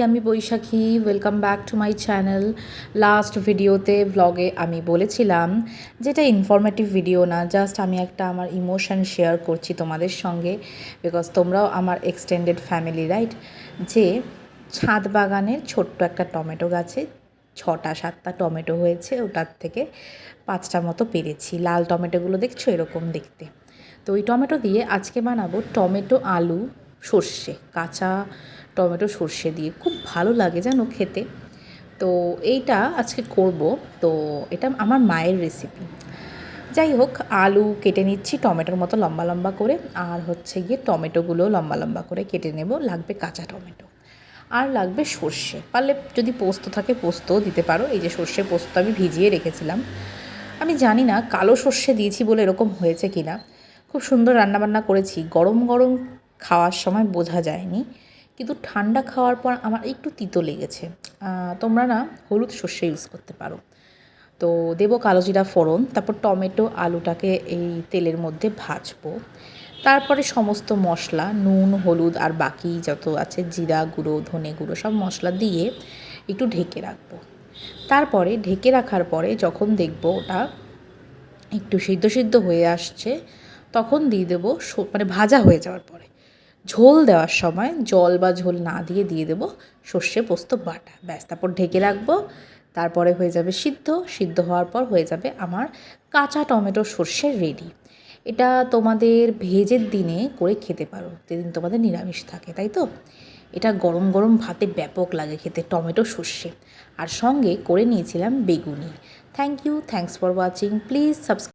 আমি Baishakhi, welcome back to my channel. Last ভিডিওতে ব্লগে আমি বলেছিলাম যেটা ইনফরমেটিভ ভিডিও না, জাস্ট আমি একটা আমার ইমোশন শেয়ার করছি তোমাদের সঙ্গে, বিকজ তোমরাও আমার এক্সটেন্ডেড ফ্যামিলি, রাইট? যে ছাদ বাগানের ছোট্ট একটা টমেটো গাছে 6-7টা টমেটো হয়েছে, ওটার থেকে 5টা মতো পেরেছি। লাল টমেটোগুলো দেখছো এরকম দেখতে। তো ওই টমেটো দিয়ে আজকে বানাবো টমেটো আলু সর্ষে, কাঁচা টমেটো সর্ষে দিয়ে, খুব ভালো লাগে জানো খেতে। তো এইটা আজকে করব। তো এটা আমার মায়ের রেসিপি। যাই হোক, আলু কেটে নিচ্ছি টমেটোর মতো লম্বা লম্বা করে, আর হচ্ছে গিয়ে টমেটোগুলো লম্বা লম্বা করে কেটে নেব। লাগবে কাঁচা টমেটো, আর লাগবে সর্ষে, পারলে যদি পোস্ত থাকে পোস্তও দিতে পারো। এই যে সর্ষে পোস্ত আমি ভিজিয়ে রেখেছিলাম। আমি জানি না কালো সর্ষে দিয়েছি বলে এরকম হয়েছে কি না। খুব সুন্দর রান্নাবান্না করেছি, গরম গরম খাওয়ার সময় বোঝা যায়নি, কিন্তু ঠান্ডা খাওয়ার পর আমার একটু তিতো লেগেছে। তোমরা না হলুদ সর্ষে ইউজ করতে পারো। তো দেবো কালো জিরা ফোড়ন, তারপর টমেটো আলুটাকে এই তেলের মধ্যে ভাজবো। তারপরে সমস্ত মশলা, নুন হলুদ আর বাকি যত আছে জিরা গুঁড়ো ধনে গুঁড়ো সব মশলা দিয়ে একটু ঢেকে রাখবো। তারপরে ঢেকে রাখার পরে যখন দেখবো ওটা একটু সিদ্ধ সিদ্ধ হয়ে আসছে, তখন দিয়ে দেবো, মানে ভাজা হয়ে যাওয়ার পরে ঝোল দেওয়ার সময় জল বা ঝোল না দিয়ে দিয়ে দেবো সর্ষে পোস্ত বাটা। ব্যাস, তারপর ঢেকে রাখবো। তারপরে হয়ে যাবে সিদ্ধ, সিদ্ধ হওয়ার পর হয়ে যাবে আমার কাঁচা টমেটো সর্ষে রেডি। এটা তোমাদের ভেজের দিনে করে খেতে পারো, যেদিন তোমাদের নিরামিষ থাকে, তাই তো? এটা গরম গরম ভাতে ব্যাপক লাগে খেতে, টমেটো সর্ষে। আর সঙ্গে করে নিয়েছিলাম বেগুনি। Thank you, thanks for watching, please subscribe.